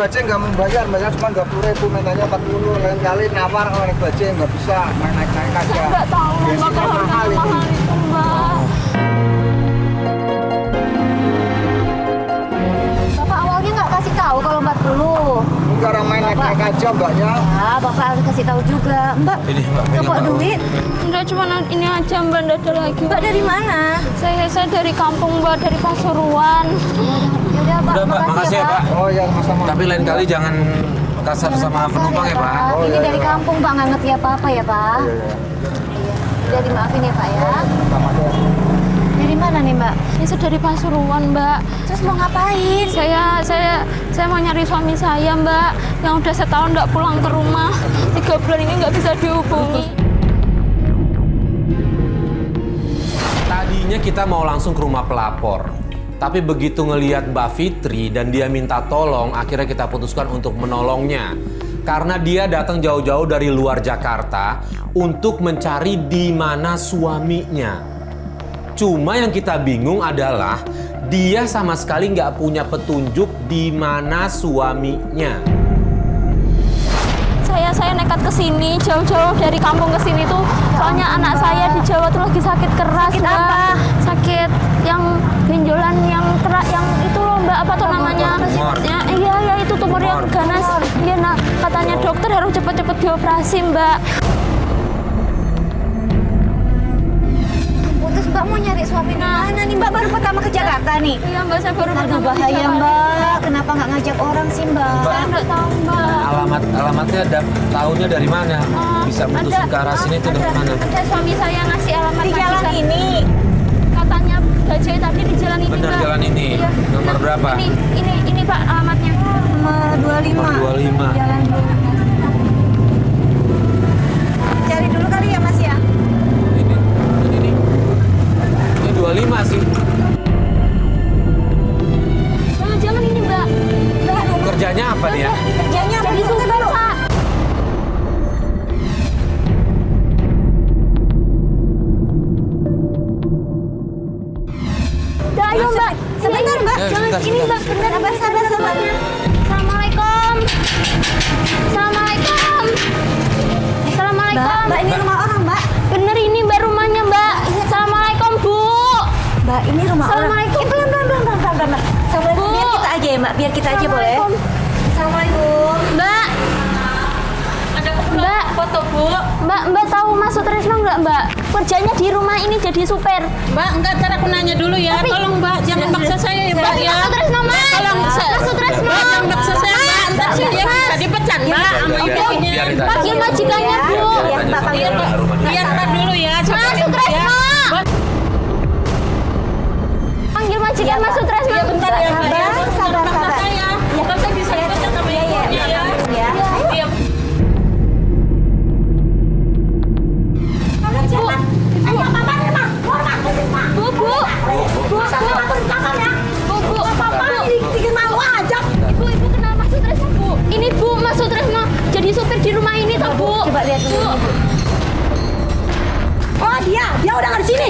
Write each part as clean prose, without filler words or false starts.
Bajing nggak membayar, bayar cuma 20.000, mintanya 40. Lain kali nawar oleh Bajing nggak bisa, main naik-naik aja. Saya nggak tahu Mbak kalau mahal harganya mahal itu Mbak. Bapak awalnya nggak kasih tahu kalau 40. Enggak, orang main naik-naik aja mbaknya. Ya, Bapak harus kasih tahu juga. Mbak, Ini Mbak, nggak bawa duit? Enggak, cuma ini aja Mbak, nggak ada lagi. Mbak dari mana? Saya dari kampung Mbak, dari Pasuruan. Yaudah Pak, Udah Pak, makasih ya Pak. Oh ya, sama-sama. Tapi lain kali jangan kasar sama penumpang ya Pak. Oh, Ini iya, dari iya. kampung Pak, nggak ngerti apa-apa ya Pak. Iya, iya. Iya. Udah dimaafin ya Pak ya. Sama aja. Dari mana nih Mbak? Ini saya dari Pasuruan Mbak. Terus mau ngapain? Saya mau nyari suami saya Mbak, yang udah setahun nggak pulang ke rumah. 3 bulan ini nggak bisa dihubungi. Tadinya kita mau langsung ke rumah pelapor. Tapi begitu ngelihat Mbak Fitri dan dia minta tolong, akhirnya kita putuskan untuk menolongnya. Karena dia datang jauh-jauh dari luar Jakarta untuk mencari di mana suaminya. Cuma yang kita bingung adalah dia sama sekali nggak punya petunjuk di mana suaminya. Saya nekat ke sini, jauh-jauh dari kampung ke sini tuh. Soalnya anak saya di Jawa tuh lagi sakit keras, Sakit Mbak. apa? Sakit yang benjolan yang kerak, yang itu loh Mbak, apa tuh namanya? Tumor. Ya, iya itu tumor yang ganas. Iya, nah katanya dokter harus cepet-cepet dioperasi Mbak. Terus Mbak mau nyari suami di mana nih? Mbak baru pertama ke Jakarta nih. Iya Mbak, saya baru Aduh pertama bahaya ke Jakarta. Mbak, kenapa nggak ngajak orang sih Mbak? Saya nggak tahu Mbak. Alamatnya tahunnya dari mana? Bisa mutusin ke arah sini tuh dari mana? Ada suami saya ngasih alamat Di jalan majikan. ini. Katanya Bajai tadi di jalan ini Benar, Mbak. jalan ini. Iya. Nomor berapa? Ini Pak alamatnya. Nomor 25. Nomor 25. Jalan 25. Cari dulu kali ya Mas ya. Ini 25 sih. Jangan ini Mbak. Kerjanya apa dia? Kerjanya apa? Jadi supir Pak. Udah ayo Mbak. Sebentar Mbak. Ya, Jangan sebentar, ini sebentar. Mbak. Benar Mbak, sabar. Assalamualaikum. Assalamualaikum. Assalamualaikum. Mbak ini rumah orang Mbak. Bener ini Mbak rumahnya Mbak. Assalamualaikum Bu. Mbak ini rumah orang. Assalamualaikum. Pelan. Assalamualaikum. Bu. Biar kita aja ya Mbak. Biar kita aja boleh. Assalamualaikum. Assalamualaikum. Mbak. Mbak, foto Bu. Mbak tahu Mas Sutrisno nggak Mbak? Kerjanya di rumah ini jadi supir. Mbak, enggak, ntar aku nanya dulu ya. Tapi- Tolong Mbak, jangan paksa saya ya Mbak ya. Mas Sutrisno Mas. Tolong, Mas Sutrisno. Mbak, jangan paksa saya Mbak. Ntar saya bisa dipecat Mbak sama Biar ibunya. ditanya. Panggil majikannya Bu. Ya, Mbak panggil. Iya, ntar dulu ya. Mas sabar ya, Mbak, ya. Sutrisno. Panggil majikan Mas Sutrisno. Iya, bentar ya Mbak ya. Sabar. Paksa saya. Ntar saya bisa dipecat sama ibunya ya. Ya. Iya. Ibu kenal Mas Sutrisno Bu. Ini Bu Mas Sutrisno jadi supir di rumah ini toh Bu. Coba lihat dulu. Bu. Oh dia udah nggak di sini.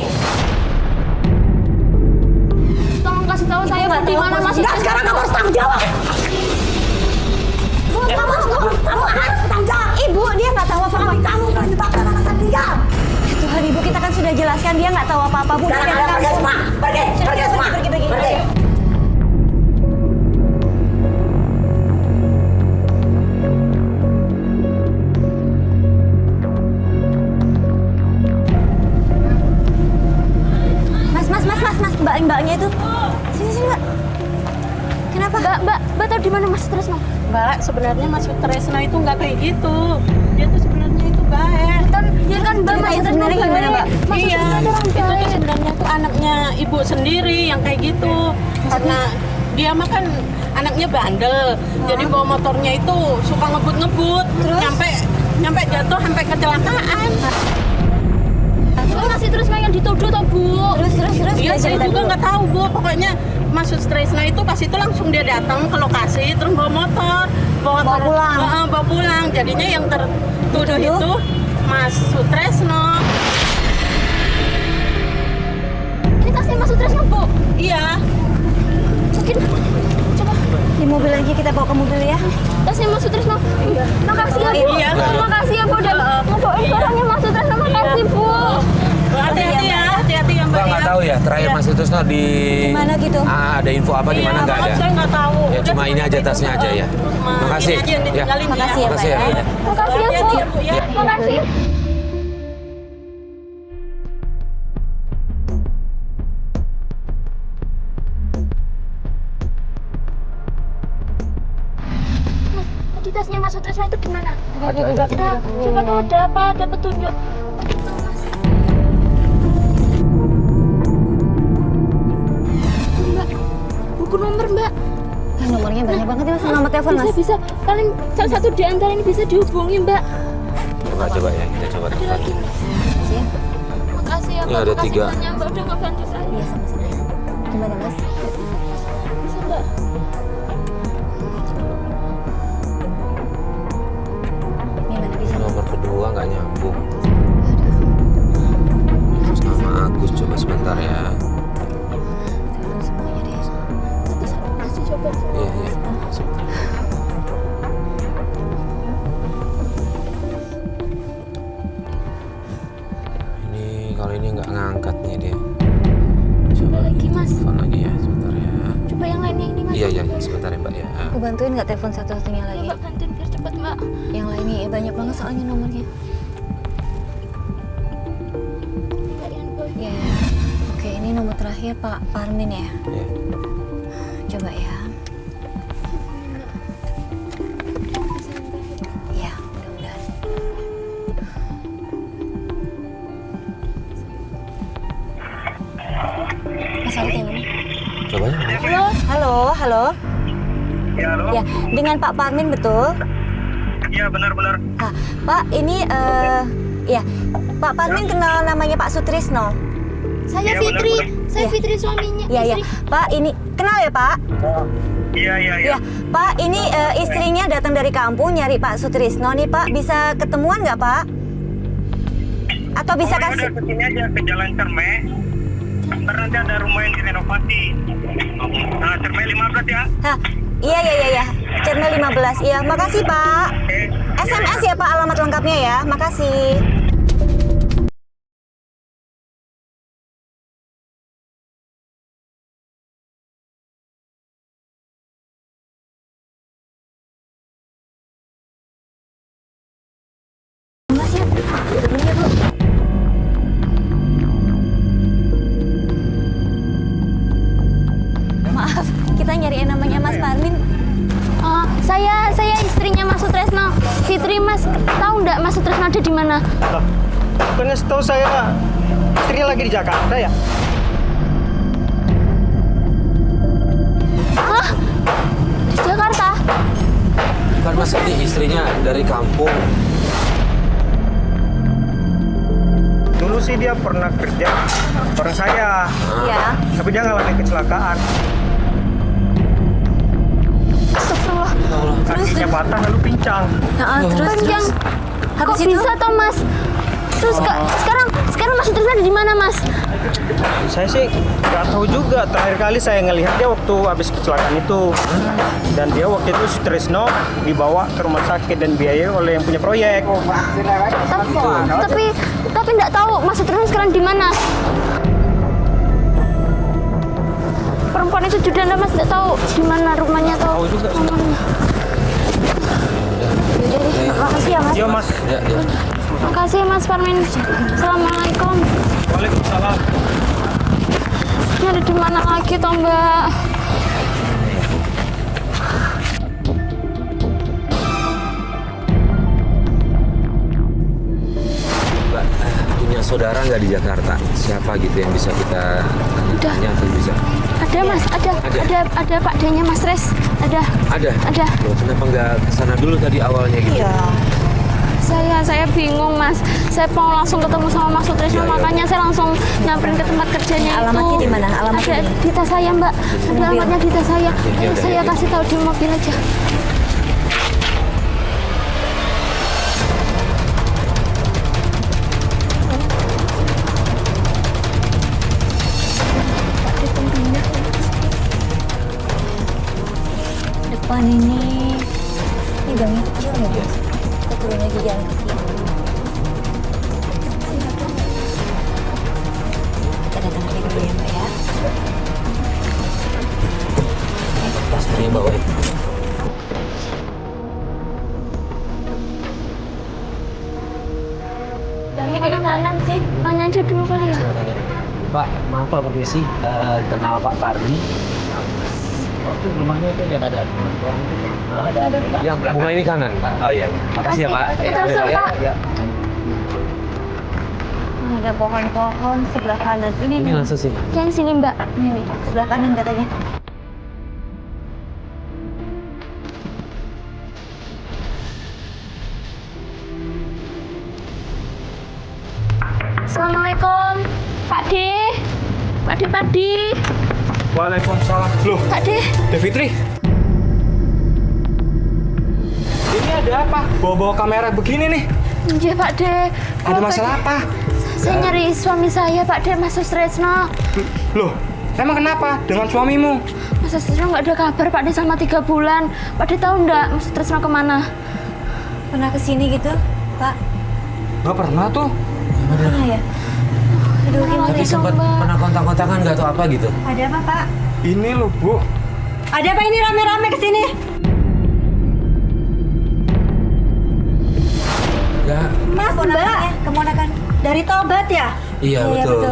Tolong kasih tahu saya Bu di mana Mas Sutrisno. Sekarang kamu harus tanggung jawab. Bu, kamu harus tanggung jawab. Ibu, dia nggak tahu apa-apa. Kamu udah menyebabkan anak saya meninggal. Tuhan Ibu, kita kan sudah jelaskan dia nggak tahu apa-apa Bu. Pergi semua. Pergi semua. Pergi. Mas, mbaknya itu. Sini Mbak. Kenapa? Mbak tahu di mana Mas Sutrisno? Mbak, sebenarnya Mas Sutrisno itu nggak kayak gitu. Dia tuh sebenarnya itu baik. Ya kan Mbak Mas Ceritain Sutrisno sebenarnya gimana, Mbak? Mas Iya, Sutrisno orang itu tuh baik. sebenarnya tuh anaknya ibu sendiri yang kayak gitu. Karena dia mah kan anaknya bandel. Jadi bawa motornya itu suka ngebut-ngebut. Nyampe jatuh sampai kecelakaan. Itu masih terus yang dituduh toh Bu. Terus. Iya, saya cerita juga dulu. nggak tahu Bu. Pokoknya Mas Sutrisno itu pas itu langsung dia datang ke lokasi terus bawa motor, Bawa pulang. Bawa pulang. Jadinya yang tertuduh Dituduh? itu Mas Sutrisno. Ini tasnya Mas Sutrisno Bu. Iya. Mungkin coba Di mobil aja, kita bawa ke mobil ya. Tasnya Mas Sutrisno. Makasih ya Bu. Iya. Makasih ya Bu udah ngebawain barangnya Mas Sutrisno. Makasih Bu. Hati-hati ya, hati-hati ya Mbak. Mbak nggak tahu ya, terakhir Mas Sutrisno di Mana gitu? ada info apa di mana nggak ada? Saya nggak tahu. Ya cuma ini aja tasnya aja ya. Makasih. Ini aja yang ditinggalin Makasih ya, Makasih Pak. ya. Ya. Makasih ya Bu. Hati-hati ya, Bu, ya. Makasih. Mas, di tasnya Mas Sutrisno itu gimana? Coba kalau ada apa, ada petunjuk. Mbak, buku nomor Mbak. Nomornya banyak banget ya Mas, nomor telepon Mas. Bisa. Paling salah satu di antara ini bisa dihubungi Mbak. Coba ya, kita coba Ada telepon. lagi. Makasih ya. Makasih ya Ini Mbak. ada Makasih 3. banyak Mbak udah ngebantu saya. Iya sama-sama. Gimana Mas? Bisa Mbak. Gimana bisa? Nomor kedua nggak nyambung. Terus nama Agus, coba sebentar ya. Telepon semuanya deh. Satu masih coba. Iya. Sebentar. Ini kalau ini nggak ngangkat nih dia. Coba Lagi, Mas. telepon lagi ya, sebentar ya. Coba yang lainnya ini Mas. Iya, sebentar ya Mbak ya. Aku bantuin nggak telepon satu-satunya lagi? Mbak bantuin biar cepat Mbak. Yang lainnya ya, banyak banget soalnya nomornya. Mbak yang boy. Ya. Oke, ini nomor terakhir Pak Parmin ya. Iya. Coba ya. Ya, mudah-mudahan. Mas Arif yang mana? Coba ya. Halo, halo. Ya, halo. Ya, dengan Pak Parmin betul? Iya, benar-benar. Ah, Pak, ini ya, Pak Parmin kenal namanya Pak Sutrisno. Saya Iya, Fitri. benar-benar. Saya Iya. Fitri suaminya. Ya, ya. Istri. Pak, ini kenal ya, Pak? Iya. Ya, Pak, ini istrinya datang dari kampung nyari Pak Sutrisno nih, Pak. Bisa ketemuan nggak, Pak? Atau bisa kasih? Udah kesini aja ke Jalan Cerme. Ntar nanti ada rumah yang direnovasi. Nah, Cerme 15 ya. Hah, iya. Cerme 15. Iya, makasih, Pak. Oke. SMS ya, Pak, alamat lengkapnya ya. Makasih. Mas ya, ini Bu. Maaf, kita nyari yang namanya Mas Parmin. Oh, saya istrinya Mas Sutrisno. Fitri Mas, tahu nggak Mas Sutrisno ada di mana? Bukannya setahu saya istrinya lagi di Jakarta ya? Hah? Di Jakarta? Kan Mas ini istrinya dari kampung. Dulu sih dia pernah kerja bareng saya, Iya. tapi dia ngalamin kecelakaan. Astagfirullah. Kakinya patah lalu pincang. Terus Panjang. Kok habis itu bisa toh Mas? Terus sekarang Mas Sutrisno ada di mana Mas? Saya sih nggak tahu juga. Terakhir kali saya ngelihat dia waktu habis kecelakaan itu. Dan dia waktu itu Sutrisno dibawa ke rumah sakit dan biayai oleh yang punya proyek. Tapi nggak tahu Mas Sutrisno sekarang di mana. Perempuan itu juga Mas nggak tahu di mana rumahnya atau Tahu juga sih. namanya. makasih ya Mas. Iya mas. Ya. Makasih Mas Parmin. Assalamualaikum. Waalaikumsalam. Ini ada di mana lagi toh Mbak? Mbak, punya saudara nggak di Jakarta? Siapa gitu yang bisa kita tanya atau bisa? Ada Mas, ada Pak D-nya Mas Res. Ada. Ada? Loh, kenapa nggak kesana dulu tadi awalnya gitu? Iya. Saya bingung Mas. Saya mau langsung ketemu sama Mas Sutrisno, Iya, iya. makanya saya langsung nyamperin ke tempat kerjanya Alamatnya itu. di mana? Alamatnya Ada di mana? di tas saya Mbak. Ada Mobil. alamatnya di tas saya. Iya, udah, Saya iya. kasih tahu di mobil aja. Ada gangnya kecil ya, Bos. Kita turun lagi jalan kaki. Kita datang lagi dulu ya, Mbak ya. Pastinya bawa itu. Gangnya kayak kanan sih. Tanya aja dulu kali ya. Pak, maaf Pak permisi, kenal Pak Pardi. Waktu rumahnya itu yang ada. Ada. Yang bunga ini kanan. Oh iya, makasih ya Pak. Terus, Pak. Ya. Ada pohon-pohon sebelah kanan. Ini langsung sih. Yang sini Mbak. Ini, sebelah kanan katanya. Assalamualaikum. Pak D. Pak D. Waalaikumsalam. Loh, Pak D. Fitri. Ini ada apa? Bawa-bawa kamera begini nih. Iya Pak D. Ada masalah apa? Saya nyari suami saya Pak D, Mas Sutresno. Loh, emang kenapa dengan suamimu? Mas Sutresno nggak ada kabar Pak D selama 3 bulan. Pak D tahu nggak Mas Sutresno kemana? Pernah kesini gitu, Pak? Gak pernah tuh. Pernah ya? Aduh, gimana Tapi ya? sempat pernah kontak-kontakan nggak atau apa gitu? Ada apa, Pak? Ini loh, Bu. Ada apa ini rame-rame kesini? Enggak. Mas, Mbak. Keponakan dari Tobat ya? Iya, betul.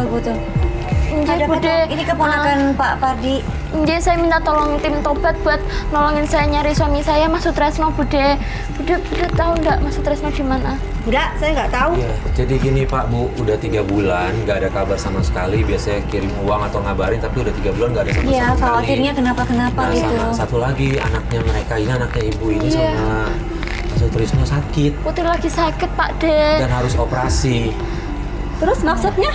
Ada apa tuh? Ini keponakan Pak Pardi. Jadi saya minta tolong tim Tobat buat nolongin saya nyari suami saya Mas Sutresno, Bude. Bude tahu nggak Mas Sutresno di mana? Enggak, saya nggak tahu. Iya, jadi gini Pak Bu, udah 3 bulan nggak ada kabar sama sekali. Biasanya kirim uang atau ngabarin, tapi udah 3 bulan nggak ada sama Iya, sekali. khawatirnya kenapa-kenapa Nah, gitu. sama satu lagi anaknya mereka ini anaknya ibu ini Iya. sama Mas Sutrisno sakit Putri lagi sakit Pak D. dan harus operasi. Terus maksudnya?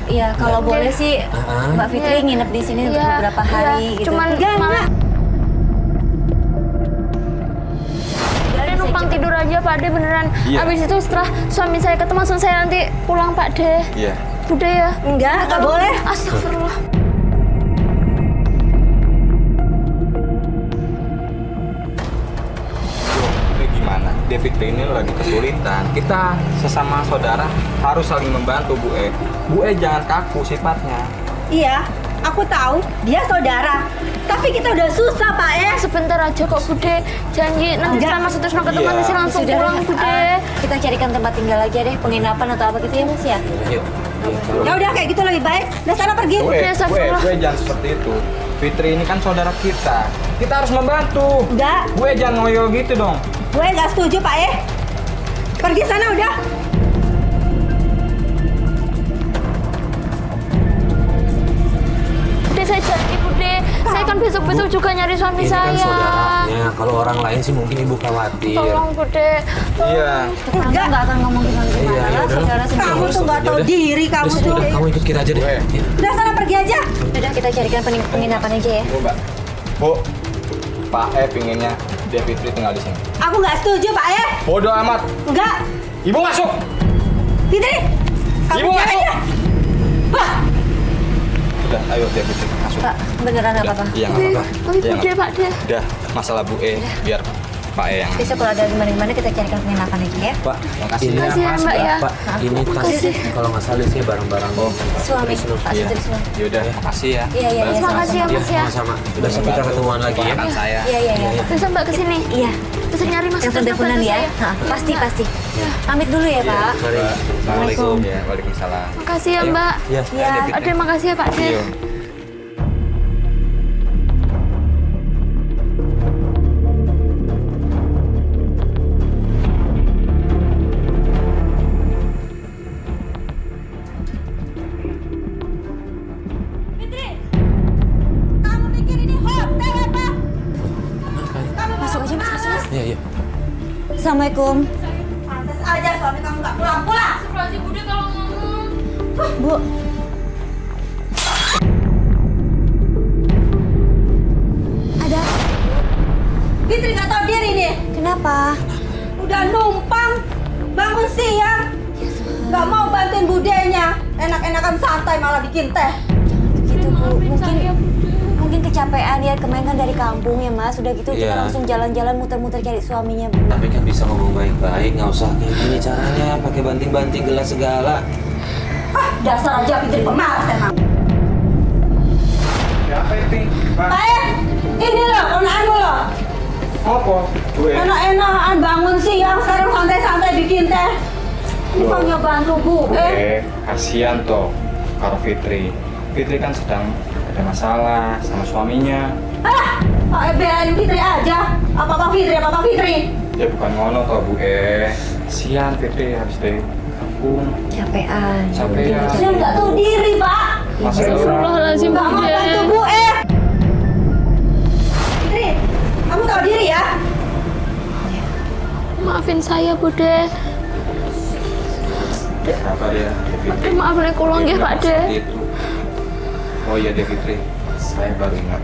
Iya, kalau Oke. boleh sih Mbak Fitri Iya. nginep di sini untuk Iya, beberapa iya. hari gitu. Cuman malah Jadi numpang tidur aja Pak D beneran. Iya. Habis itu setelah suami saya ketemu langsung saya nanti pulang Pak D. Iya. Bude ya. Enggak boleh. Astagfirullah. Gimana? David ini lagi kesulitan. Kita sesama saudara harus saling membantu, Bu E. Bu E jangan kaku sifatnya. Iya, aku tahu dia saudara. Tapi kita udah susah, Pak Sebentar aja kok Bude. Janji nanti Enggak. setelah Mas Sutresno ketemu Iya. nanti saya langsung Sudah, pulang Bude. kita carikan tempat tinggal aja deh, penginapan atau apa gitu ya, Mas ya. Yuk. Ya udah kayak gitu lebih baik. Udah sana pergi. Bu E, Udah, astagfirullah. Bu E jangan seperti itu. Fitri ini kan saudara kita. Kita harus membantu. Enggak, Bu E jangan ngoyo gitu dong. gue nggak setuju, Pak Pergi sana udah. Bude saya janji Bude. Saya kan besok-besok juga nyari suami Ini kan saya. saudaranya. Kalau orang lain sih mungkin ibu khawatir. Tolong Bude. Iya. Enggak akan ngomong gimana Iya, ya lah, udah. saudara sendiri. Kamu tuh nggak tahu Yaudah. diri kamu Terus, tuh. udah, kamu ikut kita aja deh. Bu E. Ya. Udah sana pergi aja. Udah kita carikan penginapan aja ya. Bu, Mbak. Bu, Pak E pinginnya David Fitri tinggal di sini. Aku nggak setuju, Pak Bodoh amat. Enggak. Ibu masuk. Fitri, kamu Ibu cari masuk. aja. Wah, Udah, ayo David Fitri masuk. Pak, beneran nggak apa-apa. Iya, nggak apa-apa. Tapi Iya, Bude Pak De. Udah, masalah Bu E biar Pak E yang. Besok kalau ada gimana-gimana kita carikan penginapan aja ya. Pak, Makasih. ini Makasih ya, Mbak, ya. Pak, ini tas Makasih. kalau nggak salah isinya barang-barang Suami Sutrisno. Pak Iya. Sutrisno. Yaudah, makasih ya. Iya, iya, iya. Terima kasih ya Iya, Mas ya. sama-sama. Udah kita ketemuan lagi ya. Keponakan saya. Iya, iya, iya. Bisa Mbak kesini. Iya. Bisa nyari Mas Telepon Sutresno teleponan bantu ya. saya. Hah, pasti. Pamit dulu ya, Pak. Mari. Assalamualaikum. Ya, waalaikumsalam. Makasih ya Ayo. Mbak. Ya. Iya. Ade makasih ya Pak De. Iya. Kamu pikir ini hotel apa? Masuk aja, Mas. Iya, iya. Assalamualaikum. Pantes aja suami kamu nggak pulang-pulang. Astagfirullahaladzim Bude kalau ngomong. Bu. Ada. Fitri nggak tahu diri nih. Kenapa? Udah numpang, bangun siang, nggak mau bantuin budenya. Enak-enakan santai malah bikin teh. Gitu Bu. Maafin saya Bude. Mungkin kecapean ya, kemarin kan dari kampung ya Mas. Udah gitu kita Iya. langsung jalan-jalan muter-muter cari suaminya. Tapi kan bisa ngomong baik-baik, nggak usah kayak gini caranya, pakai banting-banting gelas segala. Dasar aja Fitri pemalas emang. Siapa itu? Ini loh, anak-anak loh. Apa? Bu Enak-enakan bangun siang, sekarang santai-santai bikin teh. Bukannya bantu Bu. kasihan toh karo Fitri. Fitri kan sedang ada masalah sama suaminya. Belain Fitri aja. Apa-apa Fitri. Ya bukan ngono toh Bu. Kasihan Fitri habis dari kampung. Capean. Capean. Dia nggak tahu diri, Pak. Masa Astagfirullahaladzim, Nggak mau Bude. bantu Bu. Fitri, kamu tahu diri ya? Maafin saya, Bude. Apa dia? Fitri. Maaf nek kula nggih, Pak De. Seperti itu. Oh iya Fitri, saya baru ingat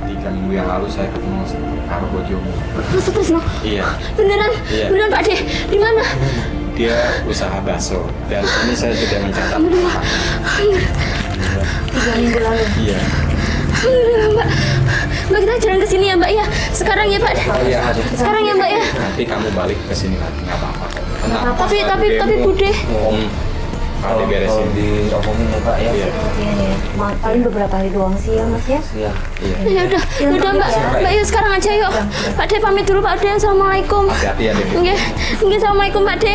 3 minggu yang lalu saya ketemu karo bojomu. Mas Tresno. Iya, Beneran? Iya. Beneran, Pak De. Di mana? dia usaha bakso dan ini saya sudah mencatat. 3 minggu lalu. Iya. Alhamdulillah, Mbak. Mbak, kita jalan ke sini ya, Mbak ya. Sekarang ya, Pak. Oh iya, ada. Sekarang ya, Mbak ya. Nanti kamu balik ke sini lagi, nggak apa-apa kok. Tenang. Tapi Bude. Ada beresin. diomongin ya Pak ya. Iya. Paling beberapa hari doang sih ya Mas ya. Iya. Ya udah Mbak. Mbak yuk sekarang aja yuk. Pak De pamit dulu, Pak De. Assalamualaikum. Hati-hati ya, Devi. Nggih. Assalamualaikum, Pak De.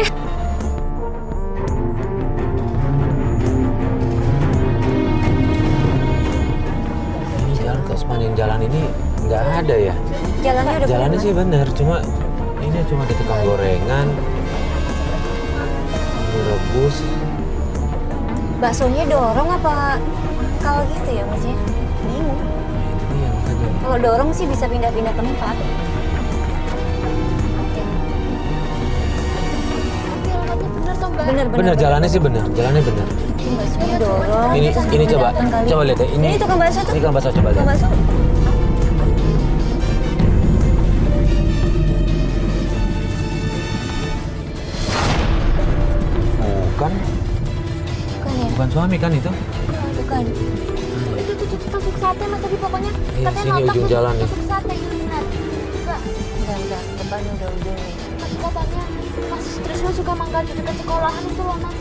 Ini jalan ke sepanjang jalan ini nggak ada ya. Jalannya udah Jalannya sih bener, cuma ini cuma ada tukang gorengan, mie rebus. baksonya dorong apa kalau gitu ya Mas ya? Bingung. Ini yang tadi. Kalau dorong sih bisa pindah-pindah tempat. Bener. Bener jalannya sih bener, jalannya bener. Baksonya dorong. Ini terus ini coba, datang kali. coba lihat ya. Ini tukang bakso tuh. Ini tukang bakso coba Tukang lihat. bakso. Bukan, Bukan ya? bukan suami kan itu? Bukan. Itu tusuk sate Mas tadi pokoknya. Iya, Katanya sini nonton ujung jalan nih. tusuk sate ini benar. Enggak. Enggak. Depannya udah ujung nih. Mas katanya Mas Tresno suka manggal di dekat sekolahan itu loh, Mas.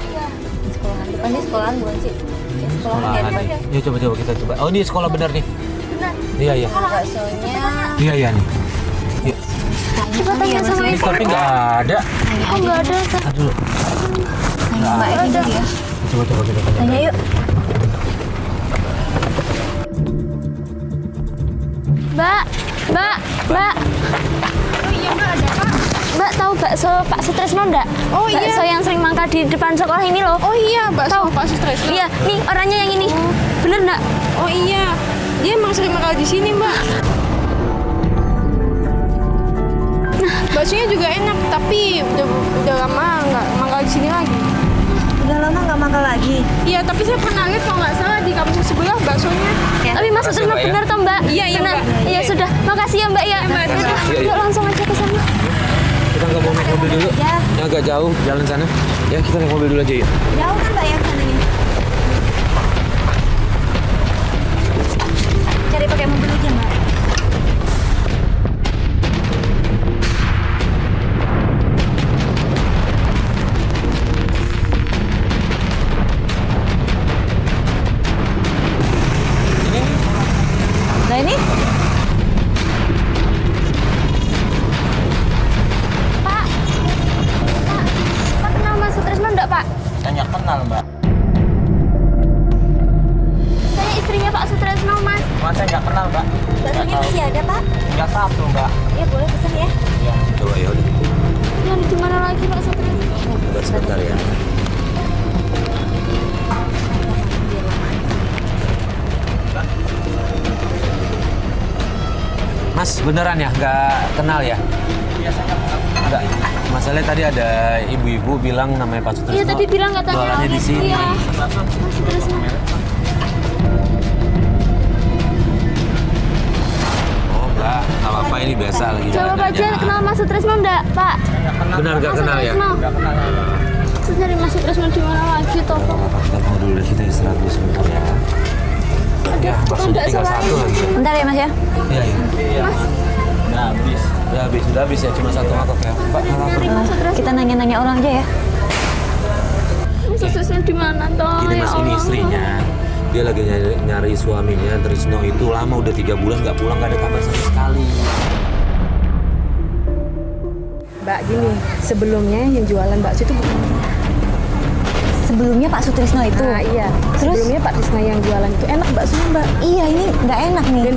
Iya. Sekolahan. Depannya sekolahan bukan sih? Ya, sekolahan ya depan. Ya coba kita coba. Oh ini sekolah bener nih. Benar. Iya iya. Baksonya. Iya iya nih. Iya. Coba tanya sama Ini ibu. tapi nggak ada. Oh, enggak ada. Aduh. Tanya Mbak Eki dulu ya. Coba kita tanya. Tanya yuk. Mbak. Oh iya, Mbak, ada Pak. Mbak tahu bakso Pak Sutresno enggak? Oh, iya. Bakso yang sering mangkal di depan sekolah ini loh. Oh iya, bakso Pak Sutresno. Iya, nih orangnya yang ini. Bener enggak? Oh iya, dia emang sering makan di sini, Mbak. Baksonya juga enak, tapi udah lama nggak makan di sini lagi. Udah lama nggak makan lagi. Iya, tapi saya pernah lihat kalau nggak salah di kampung sebelah baksonya. Tapi Mas Sutresno bener toh, Mbak? Iya, iya, Bener. Mbak. Iya, sudah. Makasih ya, Mbak ya. Mbak. Yaudah, yuk langsung aja ke sana. Kita nggak mau naik mobil dulu. Ya. Ini agak jauh jalan sana. Ya kita naik mobil dulu aja yuk. Jauh kan Mbak ya sananya? Cari pakai mobil aja Mbak. Nah ini? Pak. Pak kenal Mas Sutresno enggak, Pak? Tanya kenal Mbak. Saya istrinya Pak Sutresno, Mas. Masa nggak kenal Mbak? Baksonya masih ada Pak? Nggak satu Mbak. Iya boleh pesen ya. Coba ya udah. Yang di mana lagi Pak Sutresno? Coba sebentar ya. Mas beneran ya nggak kenal ya? Enggak. Masalahnya tadi ada ibu-ibu bilang namanya Pak Sutresno. Iya, tadi bilang katanya jualannya di sini. Iya. Mas Sutresno. Oh enggak, nggak apa-apa ini biasa lagi. Jawab jalan aja, kenal Mas Sutresno enggak, Pak? Benar nggak Mas kenal ya? Sutresno. Terus nyari Mas Sutresno di mana lagi, toh? Nggak apa-apa, kita tunggu dulu kita istirahat dulu sebentar ya. ada tukang bakso Tinggal satu lain. lagi. Bentar ya Mas ya. Iya, iya. Mas, Udah habis ya, cuma satu mangkok ya. Mbak, nggak lapar. nyari Mas Sutresno. Kita nanya-nanya orang aja ya. Mas Sutresno di mana toh? Gini Ya Mas, ini Allah. istrinya. Dia lagi nyari suaminya, Trisno itu lama, udah 3 bulan nggak pulang, nggak ada kabar sama sekali. Mbak gini, sebelumnya yang jualan bakso itu Sebelumnya Pak Sutrisno itu. Nah, iya. Terus? Sebelumnya Pak Tisna yang jualan itu enak baksonya, Mbak. Iya, ini nggak enak nih. Dan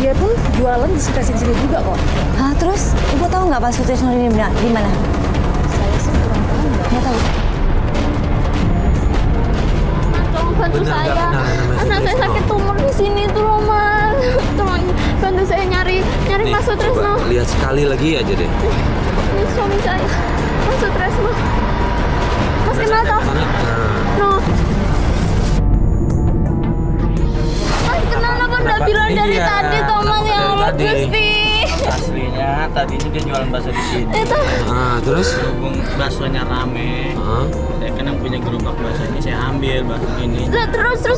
dia pun jualan di sekitar sini juga kok. Ah, terus Ibu tahu nggak Pak Sutrisno ini di mana? Saya sih kurang tahu, Mbak. Nggak tahu. Mas, tolong bantu Bener, saya. nggak kenal namanya Anak saya Sutresno. sakit tumor di sini tuh loh, Mas. Tolong bantu saya nyari Nih, Mas Sutresno. coba lihat sekali lagi aja deh. Ini suami saya, Mas Sutresno. Mas kenal toh? Nah, No. Mas kenal apa udah bilang dari Iya, tadi toh Mas, ya dari Allah tadi. Gusti. Aslinya tadinya dia jualan bakso di sini. Itu terus? Berhubung baksonya rame, saya kan yang punya gerobak bakso ini saya ambil bakso ini. terus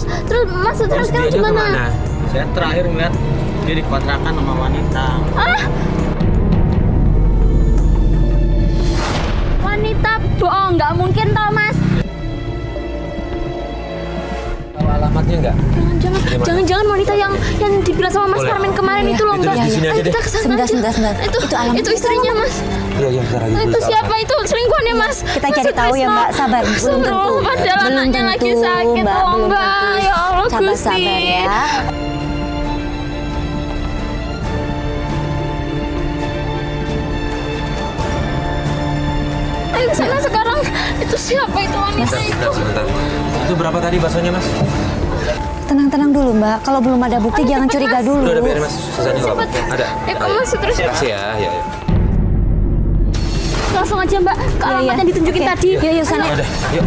Mas Sutresno Terus sekarang dianya gimana? kemana? Saya terakhir ngeliat dia dikontrakan sama wanita. Ah? Wanita bohong, nggak mungkin toh Mas. Tahu alamatnya nggak? Jangan wanita yang dibilang sama Mas Boleh. Parmin kemarin Iya. itu loh Itu Mbak. di sini aja Ayo kita deh. kesana Sebentar, aja. sebentar. Itu alamatnya Itu istrinya Mas. Iya, yang lagi. Itu siapa itu selingkuhannya Mas? Kita Mas cari tahu ya Sutresno. Mbak, sabar. Belum tentu. Aduh, padahal Belum anaknya lagi tentu, sakit Mbak, loh belum Mbak. tentu. Ya Allah Gusti. Sabar-sabar ya. Ayo kesana sekarang. Itu siapa itu wanita itu? Sebentar. Itu berapa tadi baksonya Mas? Tenang-tenang dulu Mbak. Kalau belum ada bukti Ayo, jangan cepet, curiga Mas. dulu. Udah biarin Mas, sisanya nggak apa-apa. Cepet. Ada. Ya, kok Mas Sutresno? Kasih ya, ya. Langsung aja Mbak ke alamat yang ditunjukin Oke. tadi. Yuk, sana. Udah, yuk.